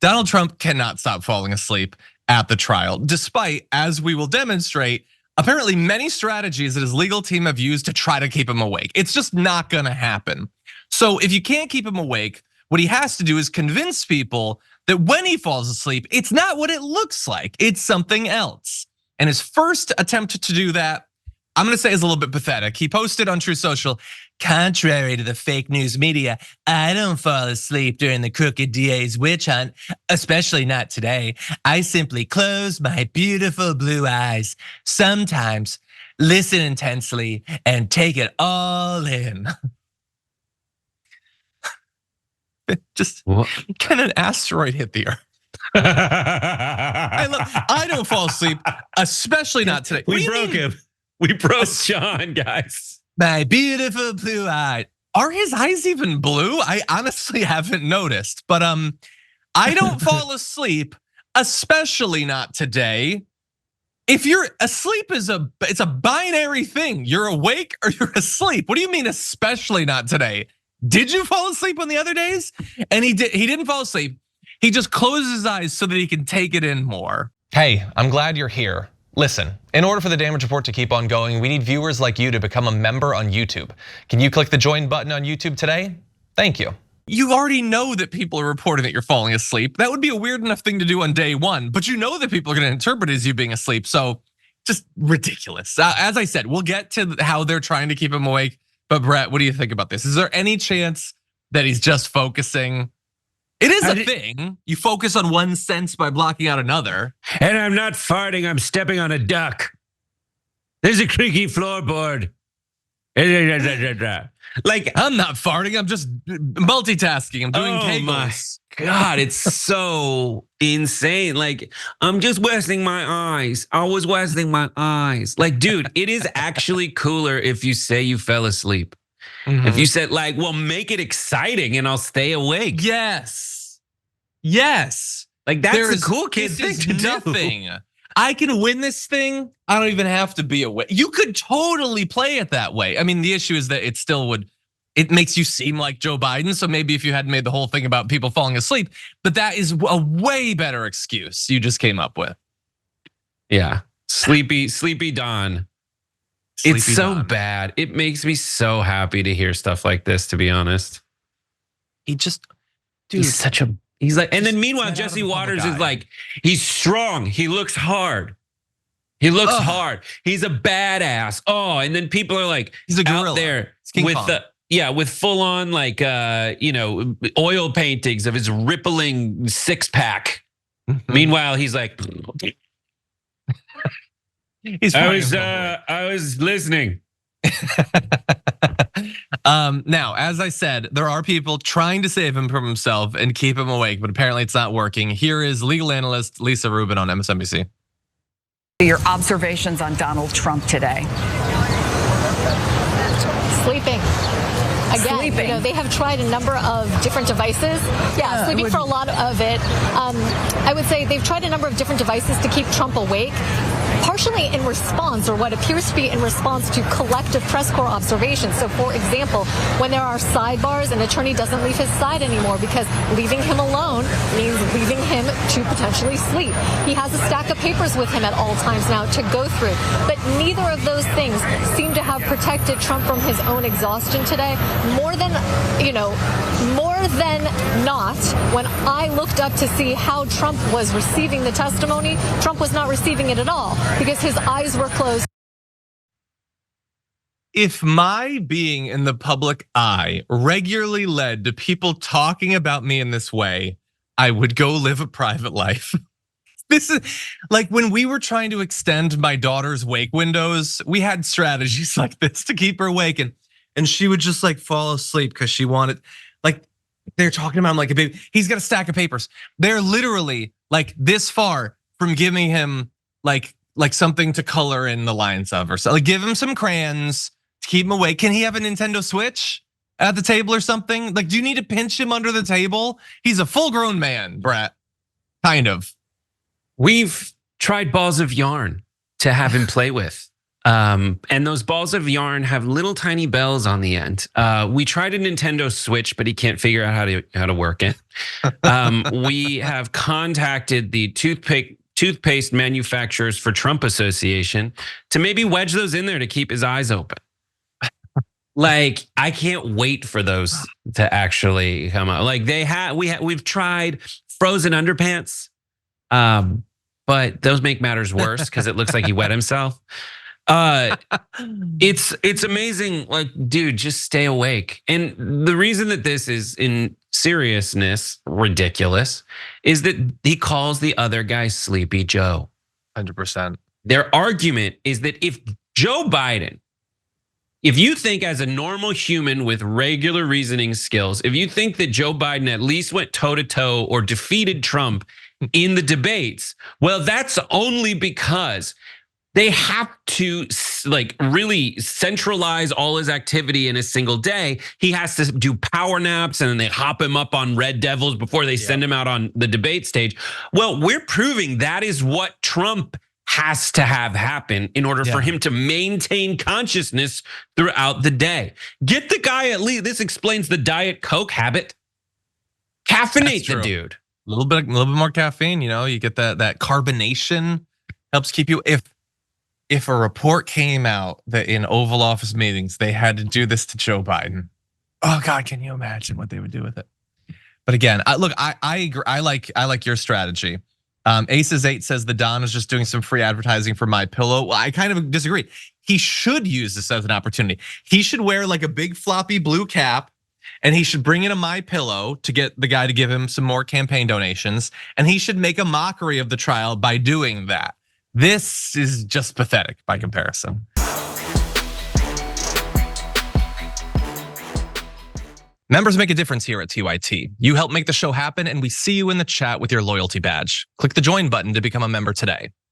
Donald Trump cannot stop falling asleep at the trial, despite, as we will demonstrate, apparently many strategies that his legal team have used to try to keep him awake. It's just not gonna happen. So if you can't keep him awake, what he has to do is convince people that when he falls asleep, it's not what it looks like, it's something else. And his first attempt to do that, I'm gonna say, is a little bit pathetic. He posted on True Social, contrary to the fake news media, I don't fall asleep during the Crooked D.A.'s witch hunt, especially not today. I simply close my beautiful blue eyes, sometimes listen intensely and take it all in. Just, can an asteroid hit the earth? I don't fall asleep, especially not today. We broke him. We broke John, guys. My beautiful blue eye. Are his eyes even blue? I honestly haven't noticed, but I don't fall asleep, especially not today. If you're asleep, it's a binary thing. You're awake or you're asleep. What do you mean, especially not today? Did you fall asleep on the other days? And he didn't fall asleep. He just closes his eyes so that he can take it in more. Hey, I'm glad you're here. Listen, in order for the damage report to keep on going, we need viewers like you to become a member on YouTube. Can you click the join button on YouTube today? Thank you. You already know that people are reporting that you're falling asleep. That would be a weird enough thing to do on day one, but you know that people are gonna interpret it as you being asleep, so just ridiculous. As I said, we'll get to how they're trying to keep him awake. But Brett, what do you think about this? Is there any chance that he's just focusing? It is a thing. You focus on one sense by blocking out another. And I'm not farting, I'm stepping on a duck. There's a creaky floorboard. Like, I'm not farting, I'm just multitasking. I'm doing kegels. My God, it's so insane. Like, I'm just resting my eyes. I was resting my eyes. Like, dude, it is actually cooler if you say you fell asleep. If you said like, well, make it exciting and I'll stay awake. Yes. Yes. Like, that's a cool kid thing to do. I can win this thing. I don't even have to be awake. You could totally play it that way. I mean, the issue is that it still would, it makes you seem like Joe Biden. So maybe if you hadn't made the whole thing about people falling asleep, but that is a way better excuse you just came up with. Yeah, sleepy Don. It's so bad. It makes me so happy to hear stuff like this, to be honest. He just, dude, he's like, and then meanwhile, Jesse Waters is like, he's strong. He looks hard. He looks hard. He's a badass. Oh, and then people are like, he's a gorilla out there with full on like, oil paintings of his rippling six pack. Meanwhile, he's like, I was listening. Now, as I said, there are people trying to save him from himself and keep him awake, but apparently it's not working. Here is legal analyst Lisa Rubin on MSNBC. Your observations on Donald Trump today? Sleeping. Again, you know, they have tried a number of different devices. Yeah, sleeping for a lot of it. I would say they've tried a number of different devices to keep Trump awake, partially in response, or what appears to be in response to collective press corps observations. So for example, when there are sidebars, an attorney doesn't leave his side anymore because leaving him alone means leaving him to potentially sleep. He has a stack of papers with him at all times now to go through. But neither of those things seem to have protected Trump from his own exhaustion today. More than not, when I looked up to see how Trump was receiving the testimony, Trump was not receiving it at all because his eyes were closed. If my being in the public eye regularly led to people talking about me in this way, I would go live a private life. This is like when we were trying to extend my daughter's wake windows, we had strategies like this to keep her awake, and she would just like fall asleep because she wanted, like, they're talking about him like a baby. He's got a stack of papers. They're literally like this far from giving him like something to color in the lines of, or so. Like, give him some crayons to keep him awake. Can he have a Nintendo Switch at the table or something? Like, do you need to pinch him under the table? He's a full-grown man, Brett. Kind of. We've tried balls of yarn to have him play with. And those balls of yarn have little tiny bells on the end. We tried a Nintendo Switch, but he can't figure out how to work it. We have contacted the toothpaste manufacturers for Trump Association to maybe wedge those in there to keep his eyes open. Like, I can't wait for those to actually come out. Like we've tried frozen underpants, but those make matters worse because it looks like he wet himself. It's amazing. Like, dude, just stay awake. And the reason that this is in seriousness ridiculous is that he calls the other guy Sleepy Joe. 100%. Their argument is that if Joe Biden, if you think as a normal human with regular reasoning skills, if you think that Joe Biden at least went toe to toe or defeated Trump in the debates, well, that's only because they have to like really centralize all his activity in a single day. He has to do power naps and then they hop him up on Red Devils before they send him out on the debate stage. Well, we're proving that is what Trump has to have happen in order for him to maintain consciousness throughout the day. Get the guy at least, this explains the Diet Coke habit. Caffeinate the dude. A little bit more caffeine, you get that carbonation, helps keep you, if a report came out that in Oval Office meetings, they had to do this to Joe Biden. Oh God, can you imagine what they would do with it? But again, look, I agree. I like your strategy. Aces8 says the Don is just doing some free advertising for My Pillow. Well, I kind of disagree. He should use this as an opportunity. He should wear like a big floppy blue cap, and he should bring in a My Pillow to get the guy to give him some more campaign donations. And he should make a mockery of the trial by doing that. This is just pathetic by comparison. Members make a difference here at TYT. You help make the show happen, and we see you in the chat with your loyalty badge. Click the join button to become a member today.